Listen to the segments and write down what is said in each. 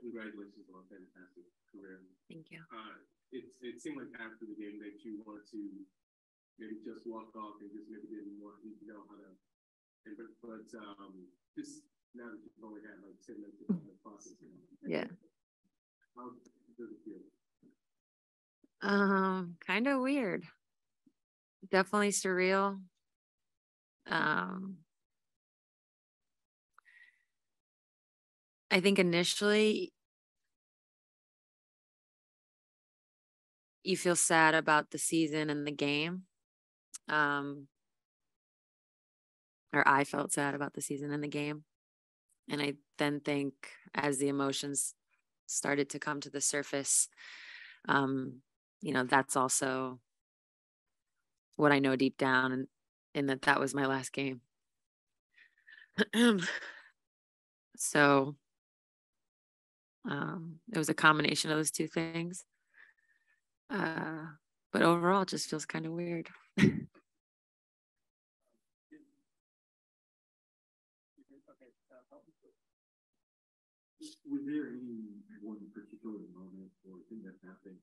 Congratulations on a fantastic career. Thank you. It seemed like after the game that you wanted to maybe just walk off and just maybe didn't want you to know how to. But just now that you've only had like 10 minutes of the process. Yeah. How does it feel? Kind of weird. Definitely surreal. I think initially you feel sad about the season and the game. Or I felt sad about the season and the game. And I then think as the emotions started to come to the surface, that's also what I know deep down, and that was my last game. So it was a combination of those two things. But overall, it just feels kind of weird. Was there any one particular moment or thing that happened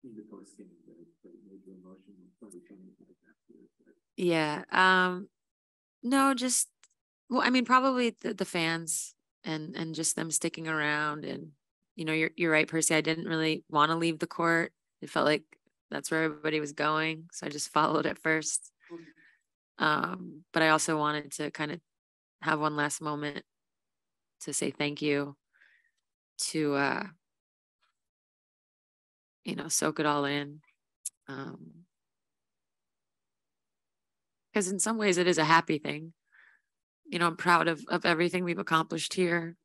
in the post game that made you emotional? Yeah. No, just probably the fans and just them sticking around, and you're right, Percy. I didn't really want to leave the court. It felt like that's where everybody was going, so I just followed at first. But I also wanted to kind of have one last moment to say thank you, to soak it all in, because in some ways it is a happy thing. I'm proud of everything we've accomplished here,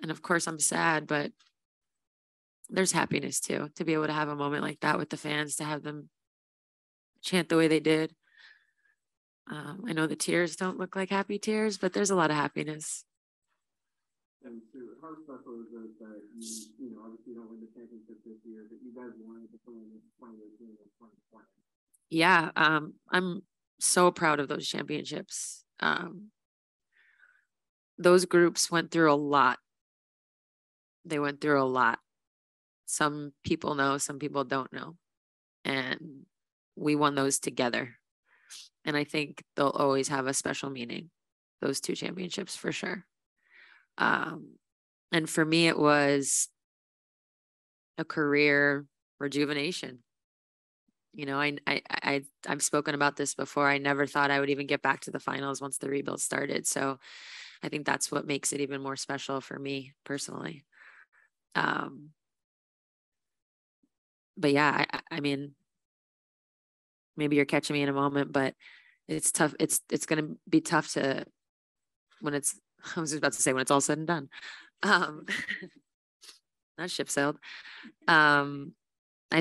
and of course I'm sad, but there's happiness too, to be able to have a moment like that with the fans, to have them chant the way they did. I know the tears don't look like happy tears, but there's a lot of happiness. And so how special is it that you obviously don't win the championship this year, but you guys wanted to win in 2018 and 2020? Yeah, I'm so proud of those championships. Those groups went through a lot. They went through a lot. Some people know, some people don't know. And we won those together. And I think they'll always have a special meaning, those two championships, for sure. And for me, it was a career rejuvenation. I've spoken about this before. I never thought I would even get back to the finals once the rebuild started. So I think that's what makes it even more special for me personally. But yeah, I mean, maybe you're catching me in a moment, but it's tough. It's going to be tough I was just about to say when it's all said and done. That ship sailed. I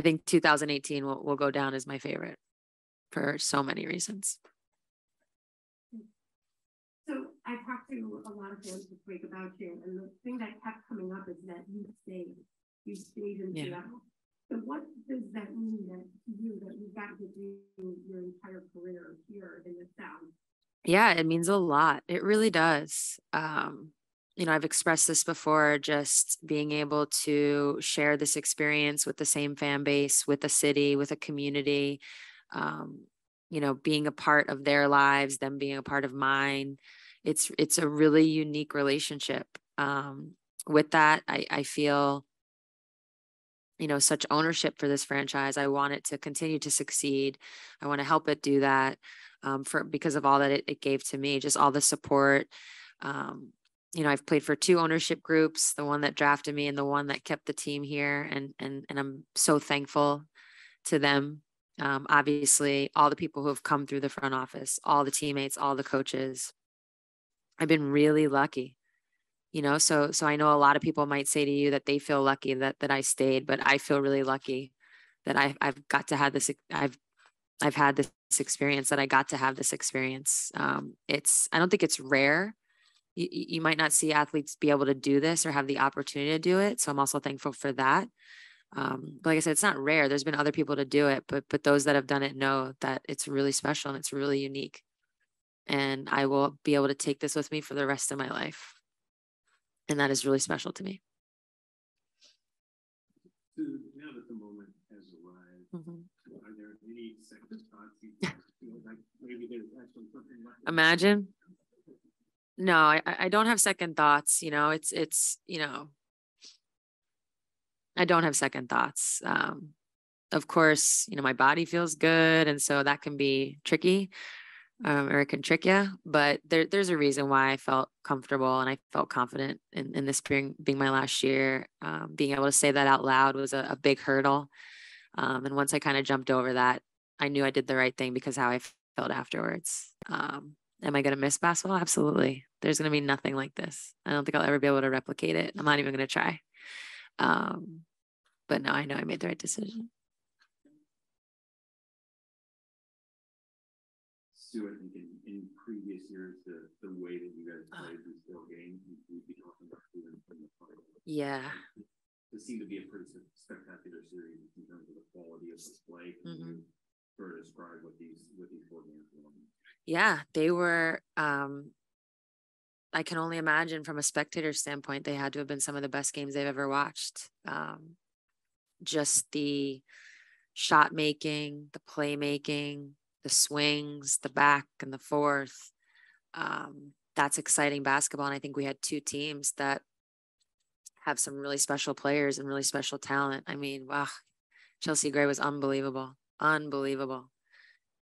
think 2018 will go down as my favorite for so many reasons. So I talked to a lot of fans this week about you, and the thing that kept coming up is that you stayed in Seattle. So what does that mean to you, that you got to do your entire career here in the South? Yeah, it means a lot. It really does. I've expressed this before, just being able to share this experience with the same fan base, with a city, with a community, being a part of their lives, them being a part of mine. It's a really unique relationship. With that, I feel, such ownership for this franchise. I want it to continue to succeed. I want to help it do that, because of all that it gave to me, just all the support. I've played for two ownership groups, the one that drafted me and the one that kept the team here. And I'm so thankful to them. Obviously, all the people who have come through the front office, all the teammates, all the coaches. I've been really lucky. So I know a lot of people might say to you that they feel lucky that I stayed, but I feel really lucky that I've got to have this. I've had this experience, that I got to have this experience. I don't think it's rare. You might not see athletes be able to do this or have the opportunity to do it. So I'm also thankful for that. But like I said, it's not rare. There's been other people to do it, but those that have done it know that it's really special and it's really unique. And I will be able to take this with me for the rest of my life. And that is really special to me. Are there any second thoughts you feel like maybe there's actually something left? Imagine. No, I don't have second thoughts. It's, I don't have second thoughts. Of course, my body feels good. And so that can be tricky, or it can trick you, but there's a reason why I felt comfortable and I felt confident in this being my last year. Being able to say that out loud was a big hurdle. And once I kind of jumped over that, I knew I did the right thing because how I felt afterwards. Am I going to miss basketball? Absolutely. There's going to be nothing like this. I don't think I'll ever be able to replicate it. I'm not even going to try. But no, I know I made the right decision. Stu, I think in previous years, the way that you guys played the still game, we'd be talking about even from the final. Yeah. It seemed to be a pretty spectacular series in terms of the quality of the play. Can you sort of describe what these 4 games were? Yeah, they were, I can only imagine from a spectator standpoint, they had to have been some of the best games they've ever watched. Just the shot making, the play making, the swings, the back and the forth. That's exciting basketball. And I think we had 2 teams that have some really special players and really special talent. I mean, wow, Chelsea Gray was unbelievable.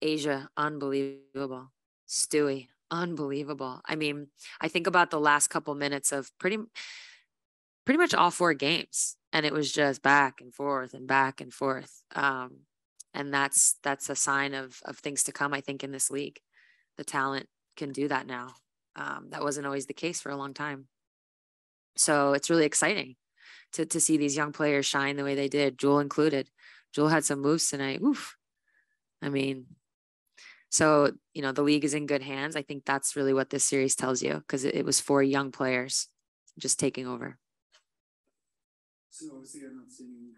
Asia, unbelievable. Stewie, unbelievable. I mean, I think about the last couple minutes of pretty much all 4 games, and it was just back and forth and back and forth. And that's a sign of things to come, I think, in this league. The talent can do that now. That wasn't always the case for a long time. So it's really exciting to see these young players shine the way they did, Jewel included. Jewel had some moves tonight. Oof. I mean, so, the league is in good hands. I think that's really what this series tells you, because it was 4 young players just taking over. So obviously I'm not seeing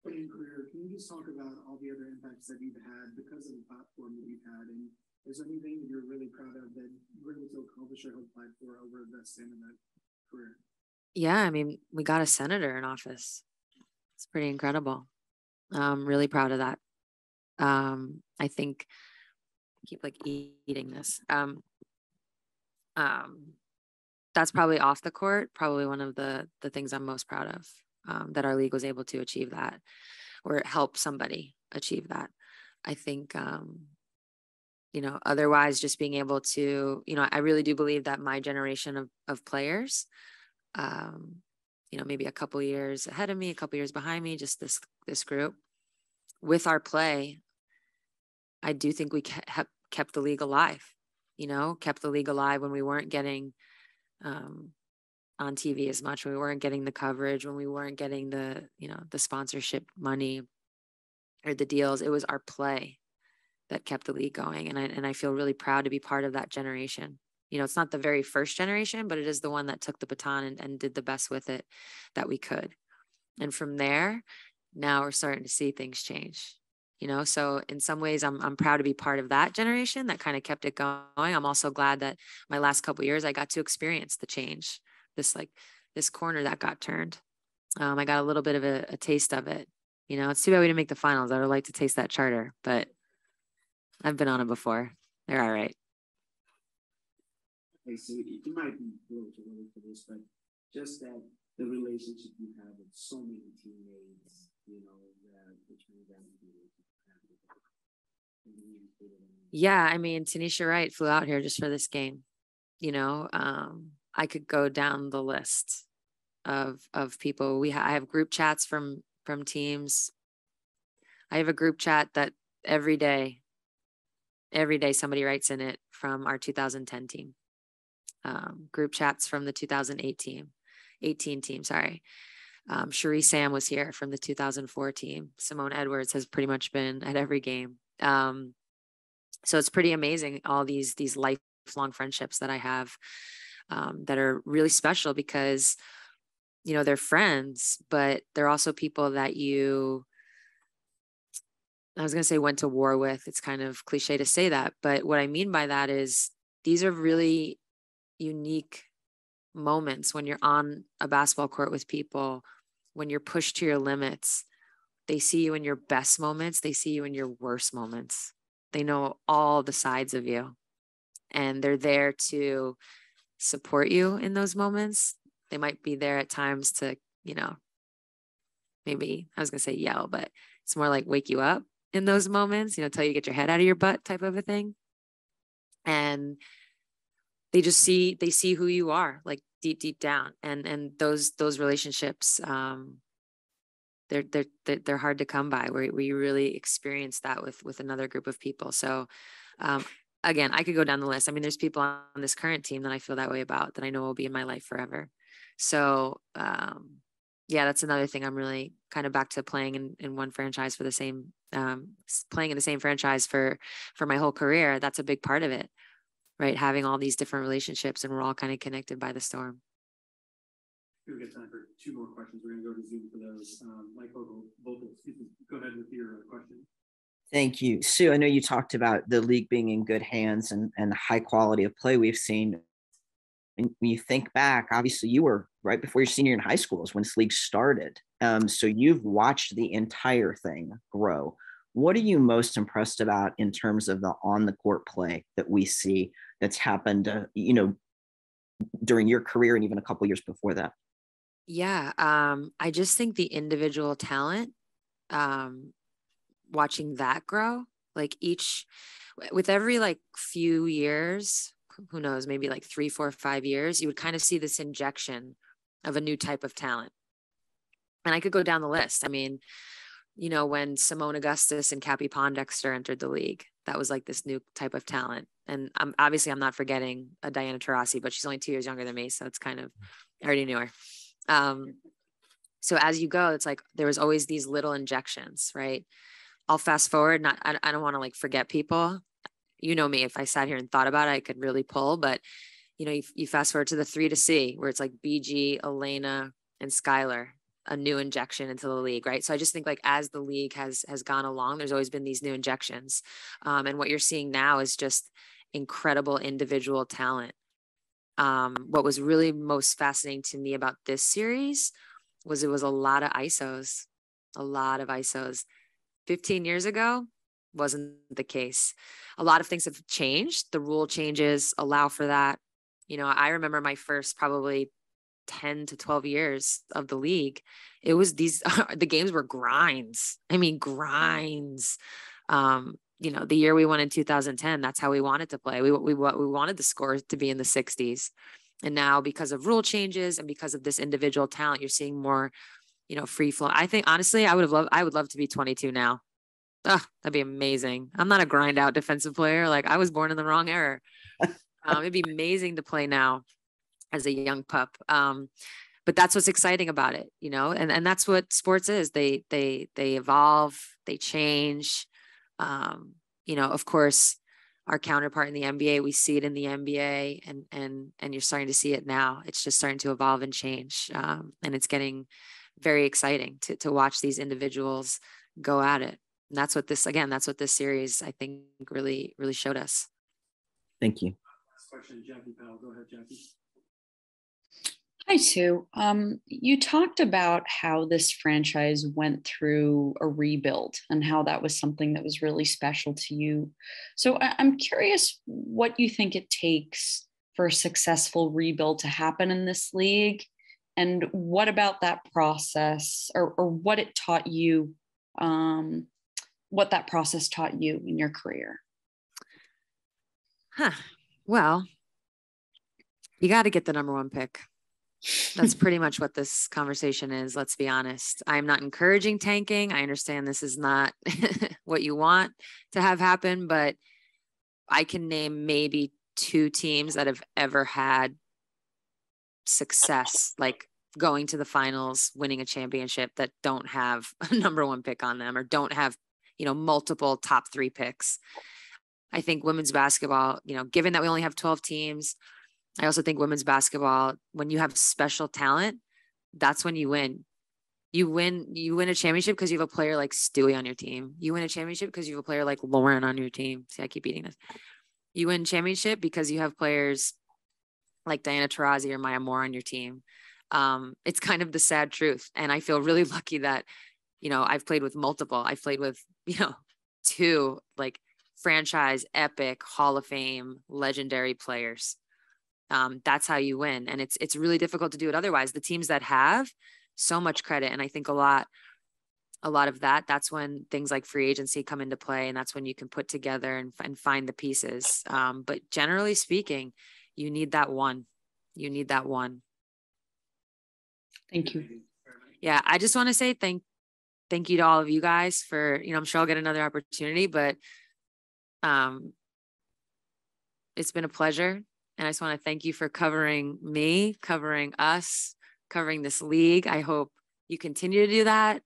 playing career. Can you just talk about all the other impacts that you've had because of the platform that you've had? And is there anything that you're really proud of that you were able to accomplish or help fight for over the span of that career? Yeah, I mean, we got a senator in office. It's pretty incredible. I'm really proud of that. I think I keep eating this. That's probably off the court, probably one of the things I'm most proud of, that our league was able to achieve that, or help somebody achieve that. I think, otherwise just being able to, I really do believe that my generation of players, maybe a couple years ahead of me, a couple years behind me, just this group, with our play, I do think we kept the league alive, kept the league alive when we weren't getting on TV as much, when we weren't getting the coverage, when we weren't getting the sponsorship money or the deals. It was our play that kept the league going. And I feel really proud to be part of that generation. It's not the very first generation, but it is the one that took the baton and did the best with it that we could. And from there, now we're starting to see things change. So in some ways I'm proud to be part of that generation that kind of kept it going. I'm also glad that my last couple of years, I got to experience the change, this corner that got turned. I got a little bit of a taste of it. It's too bad we didn't make the finals. I would like to taste that charter, but I've been on it before. They're all right. Okay, so you might be a little too early for this, but just that the relationship you have with so many teammates, that between them. Yeah, I mean, Tanisha Wright flew out here just for this game. I could go down the list of people. I have group chats from teams. I have a group chat that every day somebody writes in it from our 2010 team. Group chats from the 2018 team. Sorry. Cherie Sam was here from the 2004 team. Simone Edwards has pretty much been at every game. So it's pretty amazing, all these lifelong friendships that I have, that are really special because, they're friends, but they're also people that I was going to say went to war with. It's kind of cliche to say that, but what I mean by that is these are really unique moments when you're on a basketball court with people, when you're pushed to your limits. They see you in your best moments. They see you in your worst moments. They know all the sides of you, and they're there to support you in those moments. They might be there at times to, maybe I was going to say yell, but it's more like wake you up in those moments, till you get your head out of your butt type of a thing. And they see who you are, like deep down. And those relationships, they're hard to come by, where you really experience that with another group of people. So, again, I could go down the list. I mean, there's people on this current team that I feel that way about, that I know will be in my life forever. So, yeah, that's another thing. I'm really kind of back to playing in one franchise for the same, playing in the same franchise for my whole career. That's a big part of it, right? Having all these different relationships, and we're all kind of connected by the storm. We get time for 2 more questions. We're going to go to Zoom for those. Mike Vogel, go ahead with your question. Thank you. Sue, I know you talked about the league being in good hands and the high quality of play we've seen. And when you think back, obviously you were right before your senior in high school is when this league started. So you've watched the entire thing grow. What are you most impressed about in terms of the on the court play that we see that's happened, during your career and even a couple years before that? Yeah. I just think the individual talent, watching that grow, like with every like few years, who knows, maybe like 3, 4, 5 years, you would kind of see this injection of a new type of talent. And I could go down the list. I mean, when Simone Augustus and Cappie Pondexter entered the league, that was like this new type of talent. And I'm not forgetting a Diana Taurasi, but she's only 2 years younger than me. So it's kind of, I already knew her. So as you go, it's like, there was always these little injections, right? I'll fast forward. I don't want to like forget people. Me, if I sat here and thought about it, I could really pull, but you fast forward to the 3 to C, where it's like BG, Elena, and Skylar, a new injection into the league, right? So I just think like as the league has gone along, there's always been these new injections. And what you're seeing now is just incredible individual talent. What was really most fascinating to me about this series was it was a lot of ISOs. 15 years ago wasn't the case. A lot of things have changed. The rule changes allow for that. I remember my first probably 10 to 12 years of the league. It was the games were grinds. I mean, grinds. The year we won in 2010, that's how we wanted to play. We wanted the scores to be in the 60s. And now, because of rule changes and because of this individual talent, you're seeing more, free flow. I think honestly, I would love to be 22 now. Oh, that'd be amazing. I'm not a grind out defensive player. Like, I was born in the wrong era. It'd be amazing to play now as a young pup. But that's what's exciting about it, and that's what sports is. They evolve, they change. Of course, our counterpart in the NBA, we see it in the NBA, and you're starting to see it now. It's just starting to evolve and change. And it's getting very exciting to watch these individuals go at it. And that's what this series, I think, really, really showed us. Thank you. Last question, Jackie Powell. Go ahead, Jackie. Hi, Sue. You talked about how this franchise went through a rebuild and how that was something that was really special to you. So I'm curious what you think it takes for a successful rebuild to happen in this league, and what about that process or what it taught you, what that process taught you in your career. Well, you got to get the number 1 pick. That's pretty much what this conversation is. Let's be honest. I'm not encouraging tanking. I understand this is not what you want to have happen, but I can name maybe 2 teams that have ever had success, like going to the finals, winning a championship, that don't have a number 1 pick on them, or don't have, multiple top 3 picks. I think women's basketball, given that we only have 12 teams, I also think women's basketball, when you have special talent, that's when you win. You win a championship because you have a player like Stewie on your team. You win a championship because you have a player like Lauren on your team. See, I keep eating this. You win championship because you have players like Diana Taurasi or Maya Moore on your team. It's kind of the sad truth. And I feel really lucky that you know, I've played with multiple. I've played with, you know, 2 like franchise, epic, Hall of Fame, legendary players. That's how you win. And it's really difficult to do it otherwise. The teams that have, so much credit. And I think a lot of that's when things like free agency come into play. And that's when you can put together and find the pieces. But generally speaking, you need that one. You need that one. Thank you. Yeah. I just want to say thank you to all of you guys for, you know, I'm sure I'll get another opportunity, but it's been a pleasure. And I just want to thank you for covering me, covering us, covering this league. I hope you continue to do that.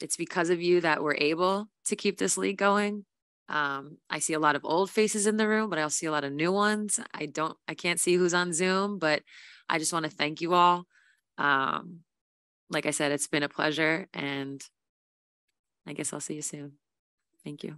It's because of you that we're able to keep this league going. I see a lot of old faces in the room, but I also see a lot of new ones. I can't see who's on Zoom, but I just want to thank you all. Like I said, it's been a pleasure, and I guess I'll see you soon. Thank you.